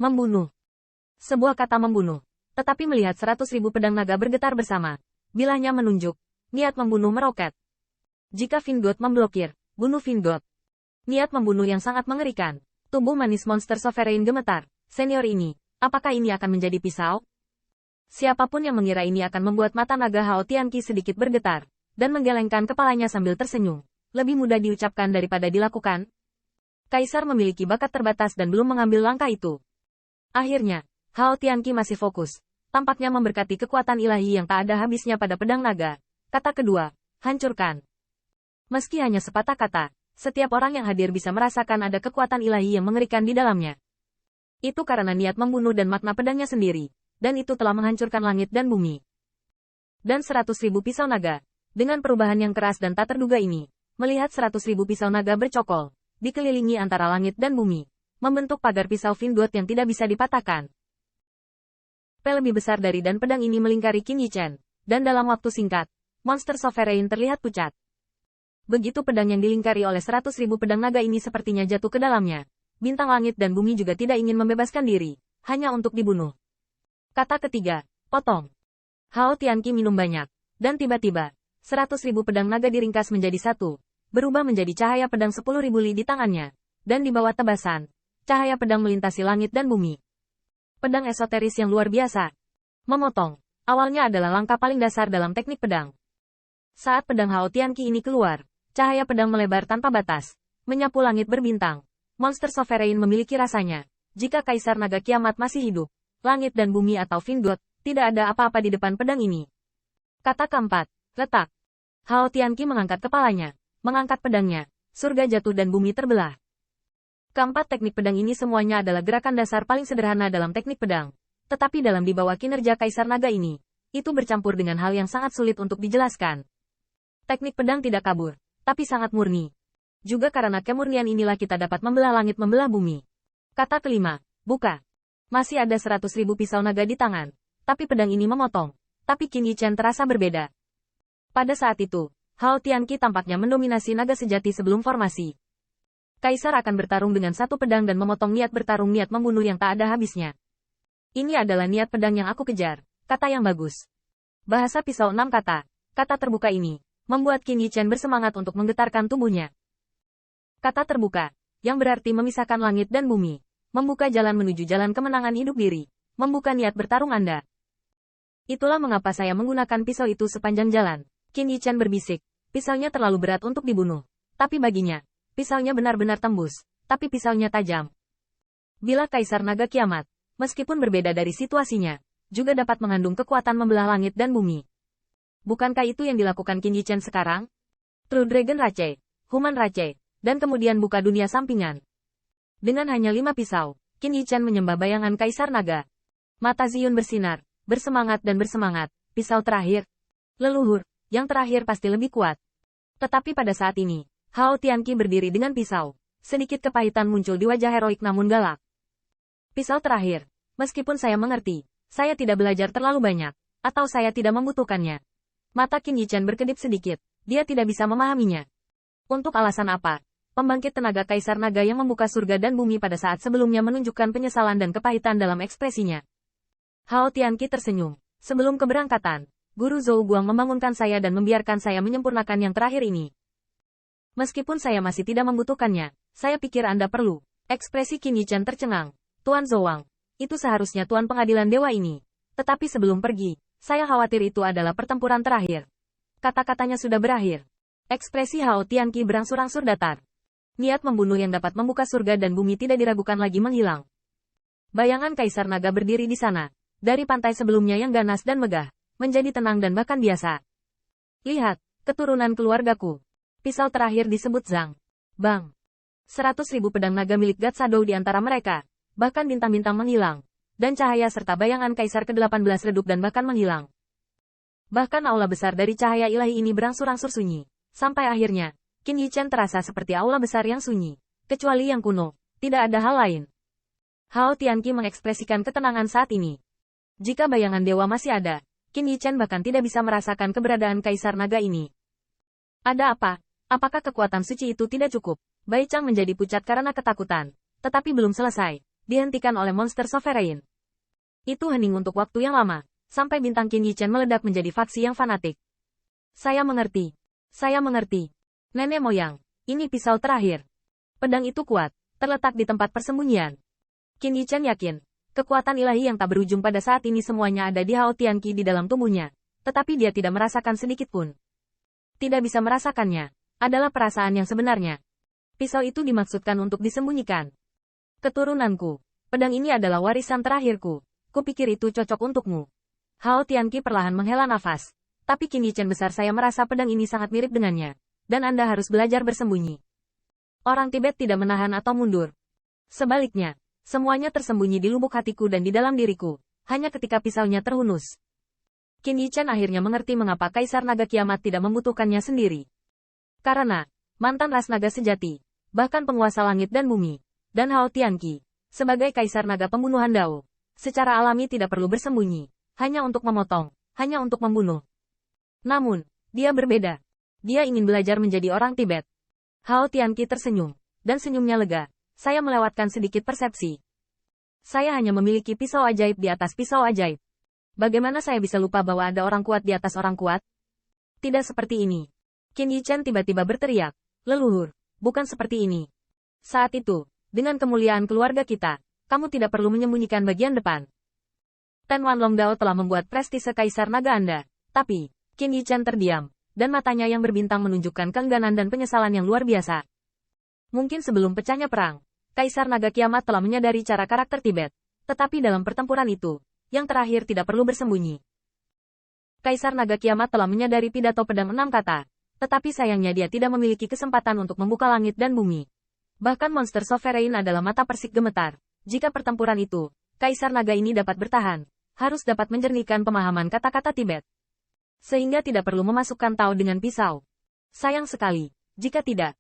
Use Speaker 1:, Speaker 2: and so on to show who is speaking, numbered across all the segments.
Speaker 1: Membunuh. Sebuah kata membunuh. Tetapi melihat 100.000 pedang naga bergetar bersama. Bilahnya menunjuk. Niat membunuh meroket. Jika Vingot memblokir, bunuh Vingot. Niat membunuh yang sangat mengerikan. Tubuh manis monster Sovereign gemetar. Senior ini, apakah ini akan menjadi pisau? Siapapun yang mengira ini akan membuat mata naga Hao Tianqi sedikit bergetar, dan menggelengkan kepalanya sambil tersenyum. Lebih mudah diucapkan daripada dilakukan. Kaisar memiliki bakat terbatas dan belum mengambil langkah itu. Akhirnya, Hao Tianqi masih fokus. Tampaknya memberkati kekuatan ilahi yang tak ada habisnya pada pedang naga. Kata kedua, hancurkan. Meski hanya sepatah kata, setiap orang yang hadir bisa merasakan ada kekuatan ilahi yang mengerikan di dalamnya. Itu karena niat membunuh dan makna pedangnya sendiri. Dan itu telah menghancurkan langit dan bumi. Dan 100.000 pisau naga. Dengan perubahan yang keras dan tak terduga ini, melihat 100.000 pisau naga bercokol, dikelilingi antara langit dan bumi, membentuk pagar pisau Vingot yang tidak bisa dipatahkan. Lebih besar dari dan pedang ini melingkari Qin Yichen, dan dalam waktu singkat, monster Sovereign terlihat pucat. Begitu pedang yang dilingkari oleh 100.000 pedang naga ini sepertinya jatuh ke dalamnya. Bintang langit dan bumi juga tidak ingin membebaskan diri, hanya untuk dibunuh. Kata ketiga, potong. Hao Tianqi minum banyak, dan tiba-tiba, 100.000 pedang naga diringkas menjadi satu, berubah menjadi cahaya pedang 10.000 li di tangannya, dan di bawah tebasan, cahaya pedang melintasi langit dan bumi. Pedang esoteris yang luar biasa. Memotong, awalnya adalah langkah paling dasar dalam teknik pedang. Saat pedang Hao Tianqi ini keluar, cahaya pedang melebar tanpa batas, menyapu langit berbintang. Monster Sovereign memiliki rasanya, jika Kaisar Naga Kiamat masih hidup, langit dan bumi atau Vingot, tidak ada apa-apa di depan pedang ini. Kata keempat, letak. Hao Tianqi mengangkat kepalanya, mengangkat pedangnya, surga jatuh dan bumi terbelah. Keempat teknik pedang ini semuanya adalah gerakan dasar paling sederhana dalam teknik pedang. Tetapi dalam di bawah kinerja Kaisar Naga ini, itu bercampur dengan hal yang sangat sulit untuk dijelaskan. Teknik pedang tidak kabur, tapi sangat murni. Juga karena kemurnian inilah kita dapat membelah langit membelah bumi. Kata kelima, buka. Masih ada 100.000 pisau naga di tangan, tapi pedang ini memotong. Tapi Qin Yichen terasa berbeda. Pada saat itu, Hao Tianqi tampaknya mendominasi naga sejati sebelum formasi. Kaisar akan bertarung dengan satu pedang dan memotong niat bertarung niat membunuh yang tak ada habisnya. Ini adalah niat pedang yang aku kejar, kata yang bagus. Bahasa pisau 6 kata terbuka ini, membuat Qin Yichen bersemangat untuk menggetarkan tubuhnya. Kata terbuka, yang berarti memisahkan langit dan bumi, membuka jalan menuju jalan kemenangan hidup diri, membuka niat bertarung Anda. Itulah mengapa saya menggunakan pisau itu sepanjang jalan. Qin Yichen berbisik, pisaunya terlalu berat untuk dibunuh, tapi baginya, pisaunya benar-benar tembus, tapi pisaunya tajam. Bila Kaisar Naga Kiamat, meskipun berbeda dari situasinya, juga dapat mengandung kekuatan membelah langit dan bumi. Bukankah itu yang dilakukan Qin Yichen sekarang? True Dragon Rache, Human Rache, dan kemudian buka dunia sampingan. Dengan hanya 5 pisau, Qin Yichen menyembah bayangan Kaisar Naga. Mata Ziyun bersinar, bersemangat dan bersemangat, pisau terakhir. Leluhur, yang terakhir pasti lebih kuat. Tetapi pada saat ini, Hao Tianqi berdiri dengan pisau. Sedikit kepahitan muncul di wajah heroik namun galak. Pisau terakhir. Meskipun saya mengerti, saya tidak belajar terlalu banyak, atau saya tidak membutuhkannya. Mata Qin Yichen berkedip sedikit, dia tidak bisa memahaminya. Untuk alasan apa? Pembangkit tenaga Kaisar Naga yang membuka surga dan bumi pada saat sebelumnya menunjukkan penyesalan dan kepahitan dalam ekspresinya. Hao Tianqi tersenyum. Sebelum keberangkatan, Guru Zhou Guang membangunkan saya dan membiarkan saya menyempurnakan yang terakhir ini. Meskipun saya masih tidak membutuhkannya, saya pikir Anda perlu. Ekspresi Qin Yichen tercengang. Tuan Zouang, itu seharusnya Tuan Pengadilan Dewa ini. Tetapi sebelum pergi, saya khawatir itu adalah pertempuran terakhir. Kata-katanya sudah berakhir. Ekspresi Hao Tianqi berangsur-angsur datar. Niat membunuh yang dapat membuka surga dan bumi tidak diragukan lagi menghilang. Bayangan Kaisar Naga berdiri di sana. Dari pantai sebelumnya yang ganas dan megah, menjadi tenang dan bahkan biasa. Lihat, keturunan keluargaku. Pisau terakhir disebut Zhang. Bang. 100.000 pedang naga milik God Shadow di antara mereka. Bahkan bintang-bintang menghilang. Dan cahaya serta bayangan Kaisar ke-18 redup dan bahkan menghilang. Bahkan aula besar dari cahaya ilahi ini berangsur-angsur sunyi. Sampai akhirnya, Qin Yichen terasa seperti aula besar yang sunyi. Kecuali yang kuno, tidak ada hal lain. Hao Tianqi mengekspresikan ketenangan saat ini. Jika bayangan dewa masih ada, Qin Yichen bahkan tidak bisa merasakan keberadaan Kaisar Naga ini. Ada apa? Apakah kekuatan suci itu tidak cukup? Bai Chang menjadi pucat karena ketakutan. Tetapi belum selesai. dihentikan oleh monster sovereign. Itu hening untuk waktu yang lama, sampai bintang Qin Yichen meledak menjadi faksi yang fanatik. Saya mengerti. Saya mengerti. Nenek moyang, ini pisau terakhir. Pedang itu kuat, terletak di tempat persembunyian. Qin Yichen yakin, kekuatan ilahi yang tak berujung pada saat ini semuanya ada di Hao Tianqi di dalam tubuhnya, tetapi dia tidak merasakan sedikit pun. Tidak bisa merasakannya, adalah perasaan yang sebenarnya. Pisau itu dimaksudkan untuk disembunyikan. Keturunanku, pedang ini adalah warisan terakhirku. Kupikir itu cocok untukmu. Hao Tianqi perlahan menghela nafas. Tapi Qin Yichen besar, saya merasa pedang ini sangat mirip dengannya. Dan Anda harus belajar bersembunyi. Orang Tibet tidak menahan atau mundur. Sebaliknya, semuanya tersembunyi di lubuk hatiku dan di dalam diriku. Hanya ketika pisaunya terhunus. Qin Yichen akhirnya mengerti mengapa Kaisar Naga Kiamat tidak membutuhkannya sendiri. Karena, mantan ras naga sejati, bahkan penguasa langit dan bumi, dan Hao Tianqi, sebagai Kaisar Naga pembunuhan Dao, secara alami tidak perlu bersembunyi, hanya untuk memotong, hanya untuk membunuh. Namun, dia berbeda. Dia ingin belajar menjadi orang Tibet. Hao Tianqi tersenyum, dan senyumnya lega. Saya melewatkan sedikit persepsi. Saya hanya memiliki pisau ajaib di atas pisau ajaib. Bagaimana saya bisa lupa bahwa ada orang kuat di atas orang kuat? Tidak seperti ini. Qin Yichen tiba-tiba berteriak, leluhur, bukan seperti ini. Saat itu, dengan kemuliaan keluarga kita, kamu tidak perlu menyembunyikan bagian depan. Ten Wanlong Dao telah membuat prestise Kaisar Naga Anda, tapi Qin Yichen terdiam, dan matanya yang berbintang menunjukkan keengganan dan penyesalan yang luar biasa. Mungkin sebelum pecahnya perang, Kaisar Naga Kiamat telah menyadari cara karakter Tibet, tetapi dalam pertempuran itu, yang terakhir tidak perlu bersembunyi. Kaisar Naga Kiamat telah menyadari pidato pedang 6 kata, tetapi sayangnya dia tidak memiliki kesempatan untuk membuka langit dan bumi. Bahkan monster sovereign adalah mata persik gemetar. Jika pertempuran itu, Kaisar Naga ini dapat bertahan, harus dapat menjernihkan pemahaman kata-kata Tibet. Sehingga tidak perlu memasukkan Tao dengan pisau. Sayang sekali, jika tidak.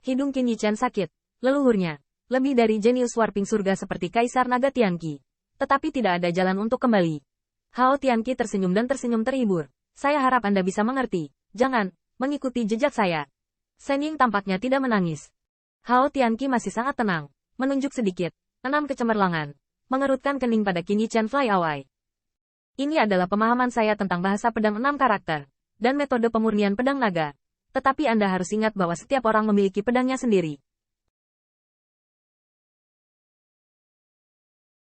Speaker 1: Hidung Qin Yichen sakit, leluhurnya, lebih dari jenius warping surga seperti Kaisar Naga Tianqi. Tetapi tidak ada jalan untuk kembali. Hao Tianqi tersenyum dan tersenyum terhibur. Saya harap Anda bisa mengerti. Jangan mengikuti jejak saya. Shen Ying tampaknya tidak menangis. Hao Tianqi masih sangat tenang, menunjuk sedikit, 6 kecemerlangan, mengerutkan kening pada Qin Yichen fly away. Ini adalah pemahaman saya tentang bahasa pedang 6 karakter, dan metode pemurnian pedang naga. Tetapi Anda harus ingat bahwa setiap orang memiliki pedangnya sendiri.